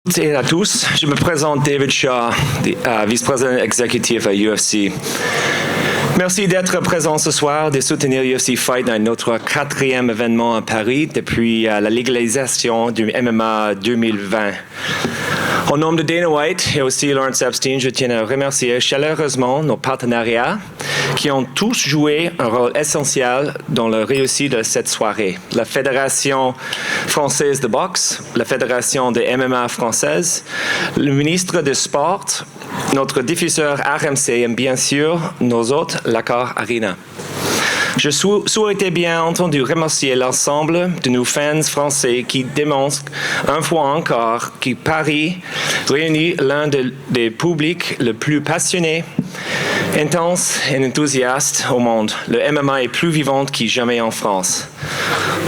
toutes et à tous, je me présente David Shaw, vice-président exécutif à UFC. Merci d'être présent ce soir, de soutenir UFC Fight dans notre 4e événement à Paris depuis la légalisation du MMA 2020. Au nom de Dana White et aussi Lawrence Epstein, je tiens à remercier chaleureusement nos partenariats qui ont tous joué un rôle essentiel dans la réussite de cette soirée. La Fédération française de boxe, la Fédération de MMA française, le ministre des Sports, notre diffuseur RMC et bien sûr nos hôtes, l'Accor Arena. Je souhaitais bien entendu remercier l'ensemble de nos fans français qui démontrent une fois encore que Paris réunit l'un des publics les plus passionnés, intenses et enthousiastes au monde. Le MMA est plus vivant que jamais en France.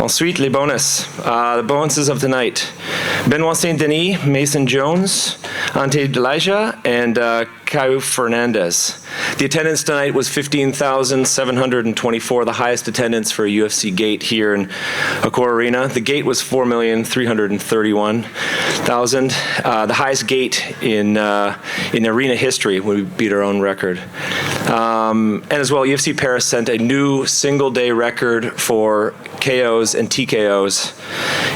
Ensuite, les bonus. The bonuses of the night. Benoit Saint-Denis, Mason Jones, Ante Elijah, and Caio Fernandez. The attendance tonight was 15,724, the highest attendance for a UFC gate here in Accor Arena. The gate was 4,331,000, the highest gate in arena history when we beat our own record. And as well, UFC Paris sent a new single-day record for KOs and TKOs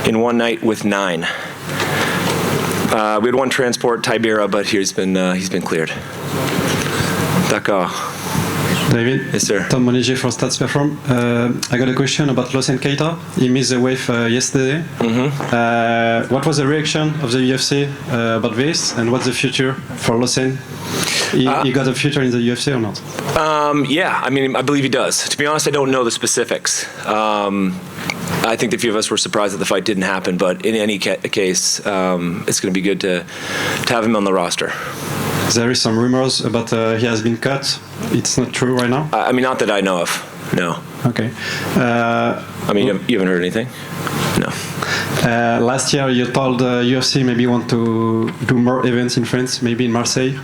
in one night with 9. We had one transport, Tibera, but he's been cleared. D'accord. David? Yes, sir. Tom Moniger for Stats Perform. I got a question about Losen Keita. He missed the wave yesterday. Mm-hmm. What was the reaction of the UFC about this, and what's the future for Losen? He got a future in the UFC or not? Yeah, I mean, I believe he does. To be honest, I don't know the specifics. I think a few of us were surprised that the fight didn't happen, but in any case, it's going to be good to have him on the roster. There is some rumors about he has been cut. It's not true right now? I mean, not that I know of, no. Okay. I mean, you haven't heard anything? No. Last year you told UFC maybe want to do more events in France, maybe in Marseille.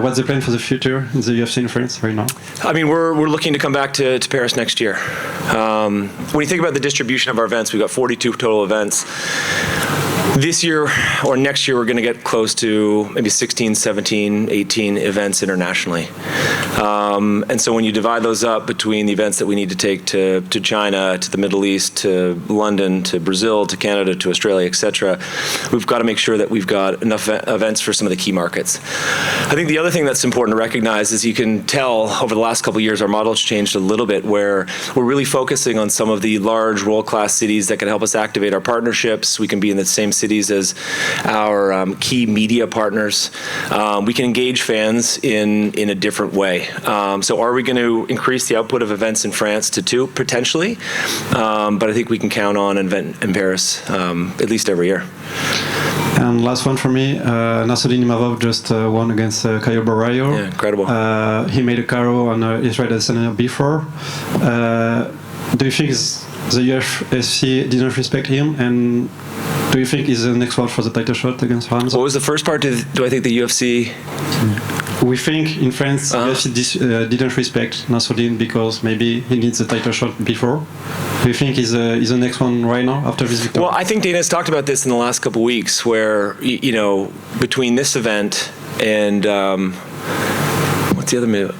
What's the plan for the future in the UFC in France right now? I mean, we're looking to come back to Paris next year. When you think about the distribution of our events, we've got 42 total events. This year or next year, we're going to get close to maybe 16, 17, 18 events internationally. And so when you divide those up between the events that we need to take to China, to the Middle East, to London, to Brazil, to Canada, to Australia, etc., we've got to make sure that we've got enough events for some of the key markets. I think the other thing that's important to recognize is you can tell over the last couple of years our model's changed a little bit, where we're really focusing on some of the large world-class cities that can help us activate our partnerships. We can be in the same cities as our key media partners. We can engage fans in a different way. So are we going to increase the output of events in France to 2? Potentially. But I think we can count on an event in Paris at least every year. And last one for me, Nasruddin Imavov just won against Caio Borralho. Yeah, incredible. He made a KO on Israel Adesanya before. Do you think the UFC didn't respect him, and do you think he's the next one for the title shot against Hamza? What was the first part? Do I think the UFC... We think in France UFC didn't respect Nasruddin because maybe he needs a title shot before. Do you think he's the next one right now after this victory? Well, I think Dana's talked about this in the last couple of weeks, where, you know, between this event and what's the other minute?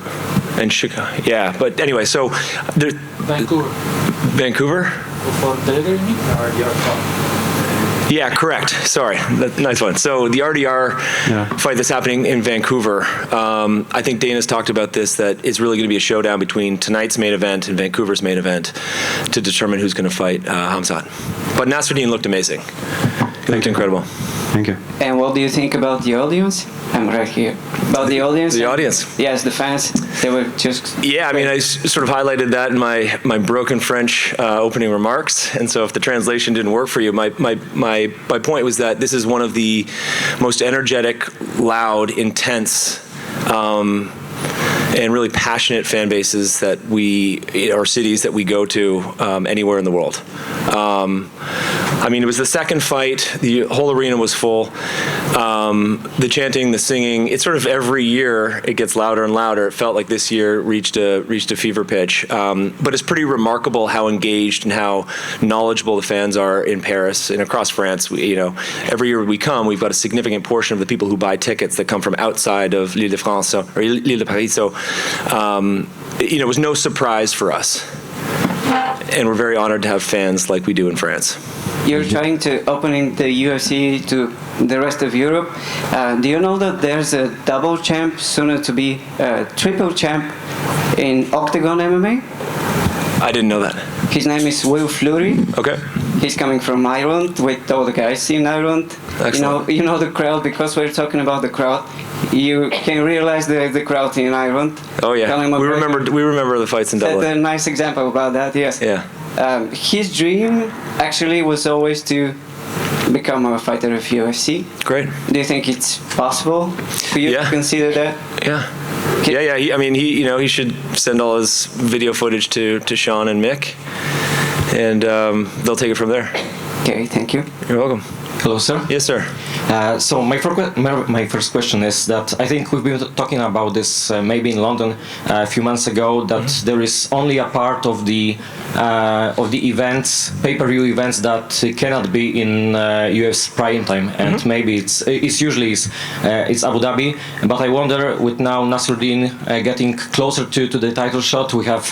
And Chicago. Yeah, but anyway, so there, Vancouver? For delivery or your call? Yeah, correct. Sorry, nice one. So the RDR fight that's happening in Vancouver, I think Dana's talked about this, that it's really going to be a showdown between tonight's main event and Vancouver's main event to determine who's going to fight Hamzat. But Nasruddin looked amazing. He looked incredible. Thank you. And what do you think about the audience? I'm right here. About the audience? The audience. Yes, the fans. They were just... Yeah, I mean, I sort of highlighted that in my broken French opening remarks. And so if the translation didn't work for you, my point was that this is one of the most energetic, loud, intense and really passionate fan bases that or cities that we go to anywhere in the world. I mean, it was the second fight. The whole arena was full. The chanting, the singing, it's sort of every year it gets louder and louder. It felt like this year reached a fever pitch. But it's pretty remarkable how engaged and how knowledgeable the fans are in Paris and across France. Every year we come, we've got a significant portion of the people who buy tickets that come from outside of l'Île-de-France or l'Île-de-Paris. So, it was no surprise for us. And we're very honored to have fans like we do in France. You're trying to open the UFC to the rest of Europe. Do you know that there's a double champ, sooner to be a triple champ in Octagon MMA? I didn't know that. His name is Will Fleury. Okay. He's coming from Ireland with all the guys in Ireland. Excellent. You know the crowd, because we're talking about the crowd. You can realize the crowd in Ireland. Oh yeah, we remember the fights in Dublin. That's a nice example about that. Yes. Yeah. His dream actually was always to become a fighter of UFC. Great. Do you think it's possible for you to consider that? Yeah. Yeah. He should send all his video footage to Sean and Mick, and they'll take it from there. Okay. Thank you. You're welcome. Hello, sir. Yes, sir. So my first question is that I think we've been talking about this maybe in London a few months ago, that there is only a part of the events, pay-per-view events, that cannot be in UFC prime time, and maybe it's usually Abu Dhabi. But I wonder, with now Nasruddin getting closer to the title shot, we have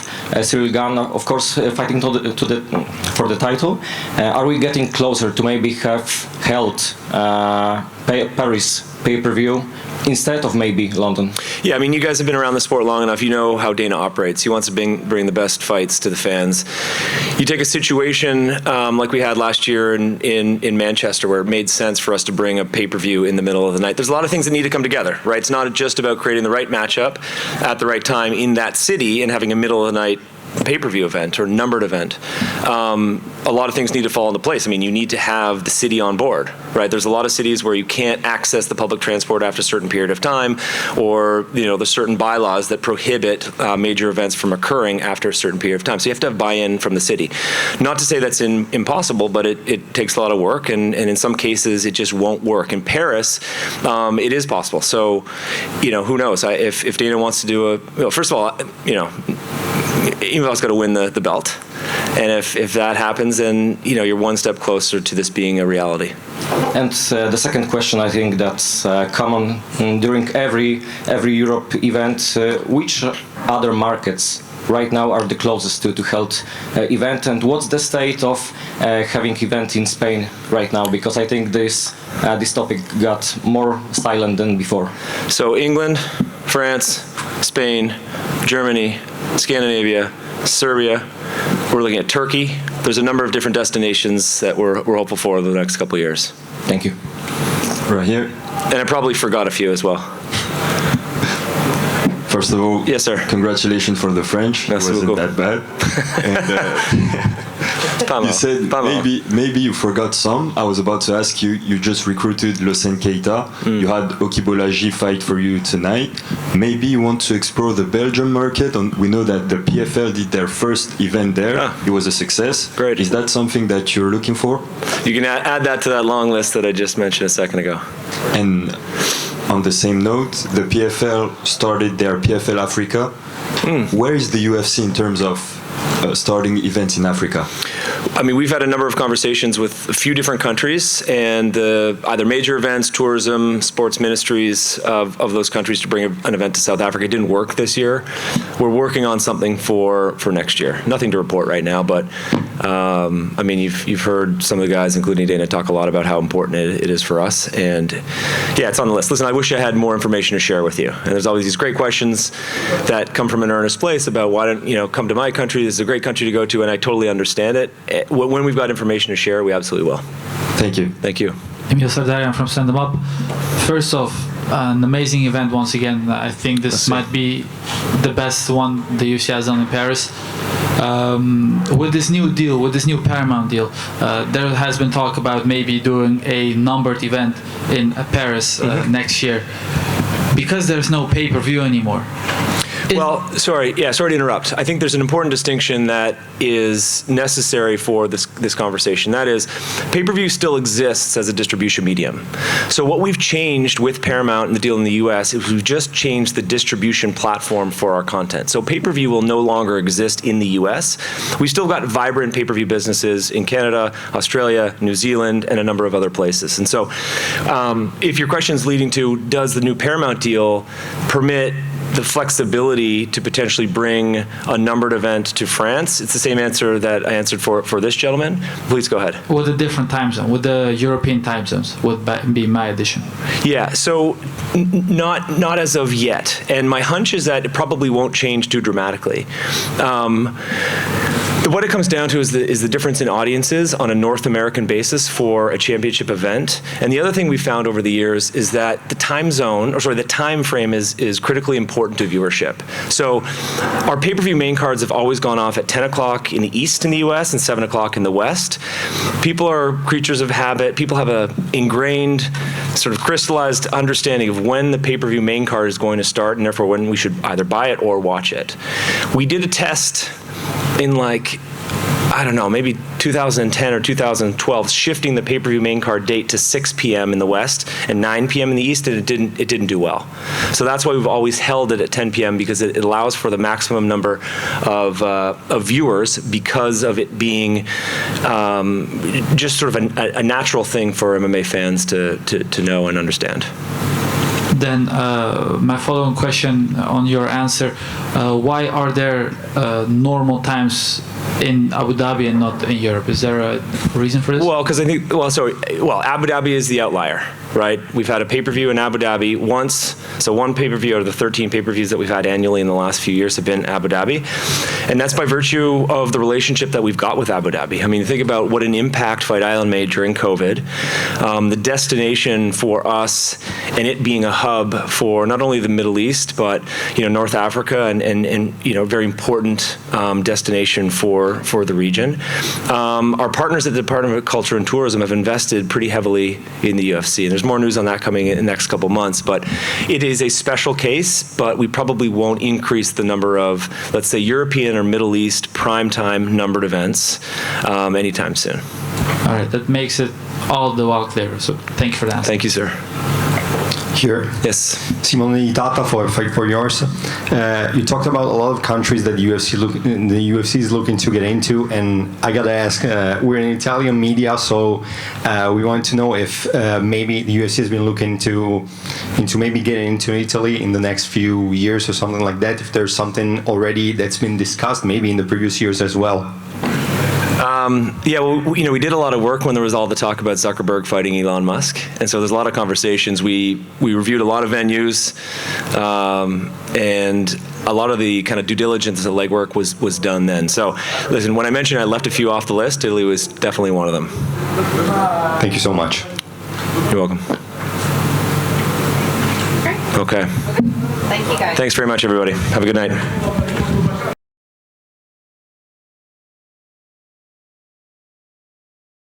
Cyril Gane, of course, fighting for the title. Are we getting closer to maybe have held Paris pay-per-view instead of maybe London? Yeah, I mean, you guys have been around the sport long enough. You know how Dana operates. He wants to bring the best fights to the fans. You take a situation like we had last year in Manchester, where it made sense for us to bring a pay-per-view in the middle of the night. There's a lot of things that need to come together, right? It's not just about creating the right matchup at the right time in that city and having a middle of the night pay-per-view event or numbered event. A lot of things need to fall into place. I mean, you need to have the city on board, right? There's a lot of cities where you can't access the public transport after a certain period of time, or there's certain bylaws that prohibit major events from occurring after a certain period of time. So you have to have buy-in from the city. Not to say that's impossible, but it takes a lot of work, and in some cases it just won't work. In Paris, it is possible. So, who knows? If Dana wants to do first of all, Emel's got to win the belt, and if that happens, then you're one step closer to this being a reality. And the second question, I think that's common during every Europe event. Which other markets right now are the closest to held event, and what's the state of having event in Spain right now? Because I think this topic got more silent than before. So England, France, Spain, Germany, Scandinavia, Serbia. We're looking at Turkey. There's a number of different destinations that we're hopeful for over the next couple of years. Thank you. Right here. And I probably forgot a few as well. First of all, yes, sir. Congratulations for the French. Merci it wasn't beaucoup. that bad. And you said maybe you forgot some. I was about to ask you. You just recruited Lucien Keita. You had Okibolaji fight for you tonight. Maybe you want to explore the Belgium market. We know that the PFL did their first event there. It was a success. Great. Is that something that you're looking for? You can add that to that long list that I just mentioned a second ago. And on the same note, the PFL started their PFL Africa. Where is the UFC in terms of starting events in Africa? I mean, we've had a number of conversations with a few different countries, and either major events, tourism, sports ministries of those countries to bring an event to South Africa. It didn't work this year. We're working on something for next year. Nothing to report right now, but I mean, you've heard some of the guys, including Dana, talk a lot about how important it is for us, and yeah, it's on the list. Listen, I wish I had more information to share with you, and there's always these great questions that come from an earnest place about why don't come to my country. This is a great country to go to, and I totally understand it. When we've got information to share, we absolutely will. Thank you. Thank you. Emil Sardarian from Stand 'Em Up. First off, an amazing event once again. I think this might be the best one the UFC has done in Paris. With this new deal, with this new Paramount deal, there has been talk about maybe doing a numbered event in Paris next year, because there's no pay-per-view anymore. Well, sorry to interrupt. I think there's an important distinction that is necessary for this conversation. That is, pay-per-view still exists as a distribution medium. So what we've changed with Paramount and the deal in the US is we've just changed the distribution platform for our content. So pay-per-view will no longer exist in the US. We've still got vibrant pay-per-view businesses in Canada, Australia, New Zealand, and a number of other places. And so if your question is leading to, does the new Paramount deal permit the flexibility to potentially bring a numbered event to France? It's the same answer that I answered for this gentleman. Please go ahead. With the different time zone, with the European time zones, would be my addition. Yeah, so not as of yet. And my hunch is that it probably won't change too dramatically. What it comes down to is the difference in audiences on a North American basis for a championship event. And the other thing we found over the years is that the time frame is critically important to viewership. So our pay-per-view main cards have always gone off at 10 o'clock in the East in the US and 7 o'clock in the West. People are creatures of habit. People have a ingrained, sort of crystallized understanding of when the pay-per-view main card is going to start, and therefore when we should either buy it or watch it. We did a test in maybe 2010 or 2012, shifting the pay-per-view main card date to 6 p.m. in the West and 9 p.m. in the East, and it didn't do well. So that's why we've always held it at 10 p.m. because it allows for the maximum number of viewers, because of it being just sort of a natural thing for MMA fans to know and understand. Then my following question on your answer, why are there normal times in Abu Dhabi and not in Europe? Is there a reason for this? Well, because I think, Abu Dhabi is the outlier, right? We've had a pay-per-view in Abu Dhabi once, so one pay-per-view out of the 13 pay-per-views that we've had annually in the last few years have been Abu Dhabi. And that's by virtue of the relationship that we've got with Abu Dhabi. I mean, think about what an impact Fight Island made during COVID. The destination for us, and it being a hub for not only the Middle East, but North Africa and very important destination for the region. Our partners at the Department of Culture and Tourism have invested pretty heavily in the UFC, and there's more news on that coming in the next couple months. But it is a special case, but we probably won't increase the number of, let's say, European or Middle East primetime numbered events anytime soon. All right, that makes it all the while clearer. So thank you for that. Thank you, sir. Here. Yes. Simone Itata for Fight for Yours. You talked about a lot of countries that the UFC is looking to get into, and I gotta ask, we're in Italian media, so we want to know if maybe the UFC has been looking into maybe getting into Italy in the next few years or something like that. If there's something already that's been discussed, maybe in the previous years as well. We did a lot of work when there was all the talk about Zuckerberg fighting Elon Musk, and so there's a lot of conversations. We reviewed a lot of venues, and a lot of the kind of due diligence and legwork was done then. So, listen, when I mentioned I left a few off the list, Italy was definitely one of them. Thank you so much. You're welcome. Great. Okay. Thank you, guys. Thanks very much, everybody. Have a good night.